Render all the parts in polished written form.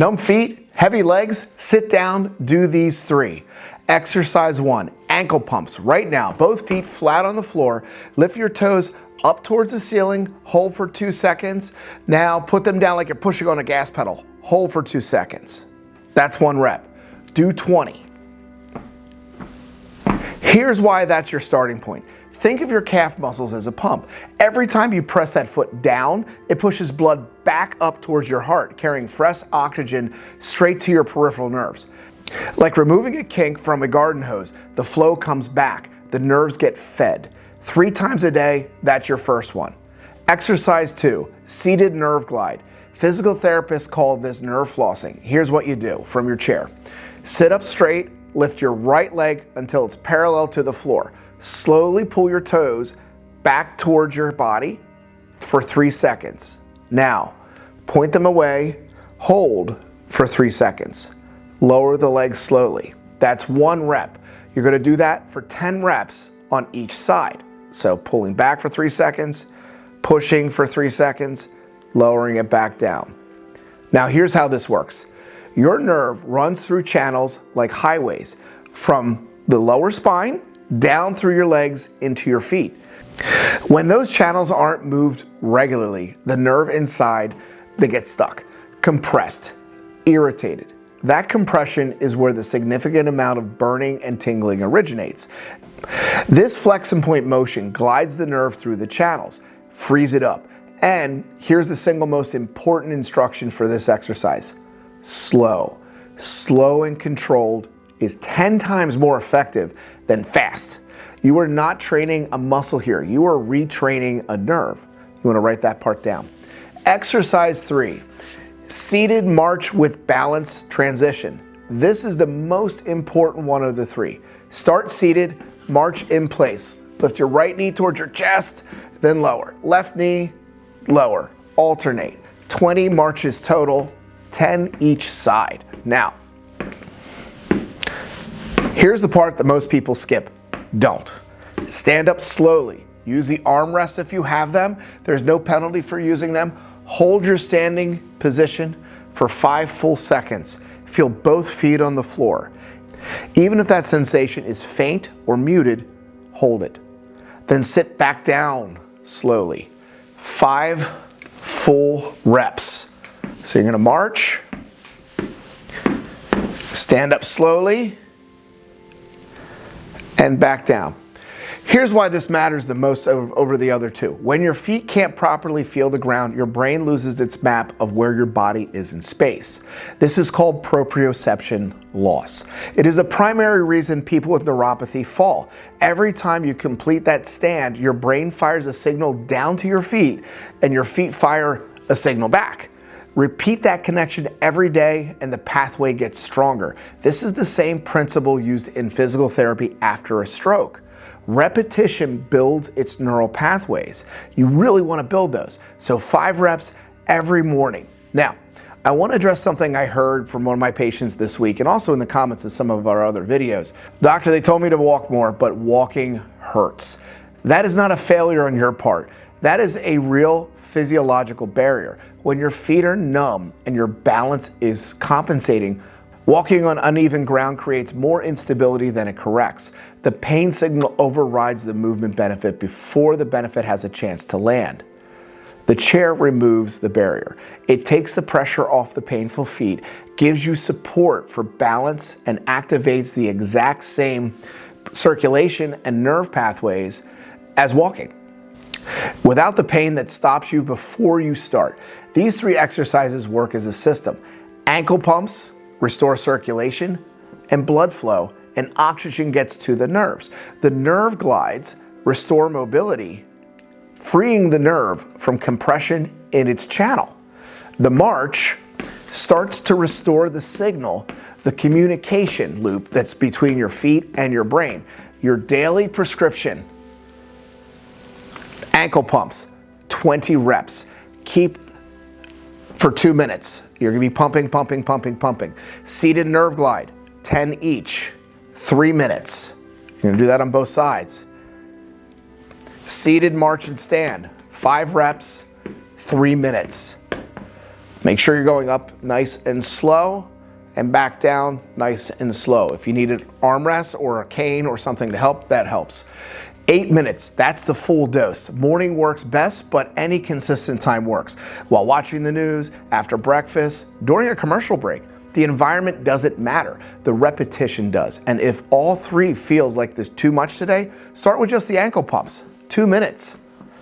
Numb feet, heavy legs, sit down, do these 3. Exercise 1, ankle pumps. Right now, both feet flat on the floor. Lift your toes up towards the ceiling, hold for 2 seconds. Now put them down like you're pushing on a gas pedal. Hold for 2 seconds. That's 1 rep. Do 20. Here's why that's your starting point. Think of your calf muscles as a pump. Every time you press that foot down, it pushes blood back up towards your heart, carrying fresh oxygen straight to your peripheral nerves. Like removing a kink from a garden hose, the flow comes back, the nerves get fed. 3 times a day, that's your first one. Exercise 2, seated nerve glide. Physical therapists call this nerve flossing. Here's what you do from your chair. Sit up straight, lift your right leg until it's parallel to the floor. Slowly pull your toes back towards your body for 3 seconds. Now, point them away, hold for 3 seconds. Lower the legs slowly. That's 1 rep. You're going to do that for 10 reps on each side. So pulling back for 3 seconds, pushing for 3 seconds, lowering it back down. Now here's how this works. Your nerve runs through channels like highways from the lower spine down through your legs into your feet. When those channels aren't moved regularly, the nerve inside, they get stuck, compressed, irritated. That compression is where the significant amount of burning and tingling originates. This flex and point motion glides the nerve through the channels, frees it up. And here's the single most important instruction for this exercise. Slow. Slow and controlled is 10 times more effective than fast. You are not training a muscle here. You are retraining a nerve. You want to write that part down. Exercise 3, seated march with balance transition. This is the most important one of the 3. Start seated, march in place. Lift your right knee towards your chest, then lower. Left knee, lower. Alternate. 20 marches total, 10 each side. Now, here's the part that most people skip. Don't. Stand up slowly. Use the armrests if you have them. There's no penalty for using them. Hold your standing position for 5 full seconds. Feel both feet on the floor. Even if that sensation is faint or muted, hold it. Then sit back down slowly. 5 full reps. So you're going to march, stand up slowly, and back down. Here's why this matters the most over the other 2. When your feet can't properly feel the ground, your brain loses its map of where your body is in space. This is called proprioception loss. It is a primary reason people with neuropathy fall. Every time you complete that stand, your brain fires a signal down to your feet, and your feet fire a signal back. Repeat that connection every day and the pathway gets stronger. This is the same principle used in physical therapy after a stroke. Repetition builds its neural pathways. You really want to build those. So 5 reps every morning. Now, I want to address something I heard from one of my patients this week and also in the comments of some of our other videos. Doctor, they told me to walk more, but walking hurts. That is not a failure on your part. That is a real physiological barrier. When your feet are numb and your balance is compensating, walking on uneven ground creates more instability than it corrects. The pain signal overrides the movement benefit before the benefit has a chance to land. The chair removes the barrier. It takes the pressure off the painful feet, gives you support for balance, and activates the exact same circulation and nerve pathways as walking, without the pain that stops you before you start. These 3 exercises work as a system. Ankle pumps restore circulation and blood flow, and oxygen gets to the nerves. The nerve glides restore mobility, freeing the nerve from compression in its channel. The march starts to restore the signal, the communication loop that's between your feet and your brain. Your daily prescription: ankle pumps, 20 reps. Keep for 2 minutes. You're going to be pumping, pumping, pumping, pumping. Seated nerve glide, 10 each, 3 minutes. You're going to do that on both sides. Seated march and stand, 5 reps, 3 minutes. Make sure you're going up nice and slow and back down nice and slow. If you need an armrest or a cane or something to help, that helps. 8 minutes, that's the full dose. Morning works best, but any consistent time works. While watching the news, after breakfast, during a commercial break, the environment doesn't matter. The repetition does. And if all three feels like there's too much today, start with just the ankle pumps. 2 minutes.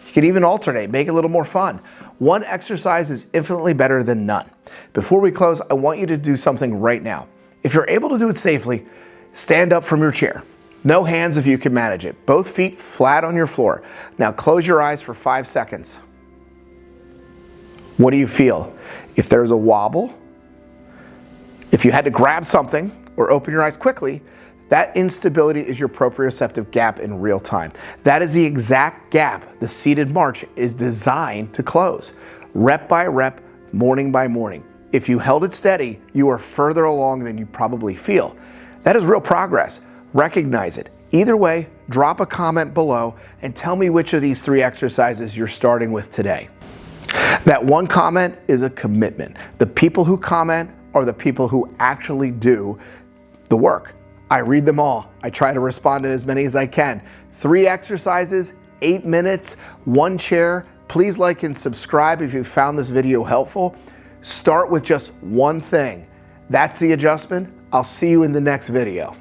You can even alternate, make it a little more fun. One exercise is infinitely better than none. Before we close, I want you to do something right now. If you're able to do it safely, stand up from your chair. No hands if you can manage it. Both feet flat on your floor. Now close your eyes for 5 seconds. What do you feel? If there's a wobble, if you had to grab something or open your eyes quickly, that instability is your proprioceptive gap in real time. That is the exact gap the seated march is designed to close. Rep by rep, morning by morning. If you held it steady, you are further along than you probably feel. That is real progress. Recognize it. Either way, drop a comment below and tell me which of these 3 exercises you're starting with today. That one comment is a commitment. The people who comment are the people who actually do the work. I read them all. I try to respond to as many as I can. 3 exercises, 8 minutes, 1 chair. Please like and subscribe if you found this video helpful. Start with just one thing. That's the adjustment. I'll see you in the next video.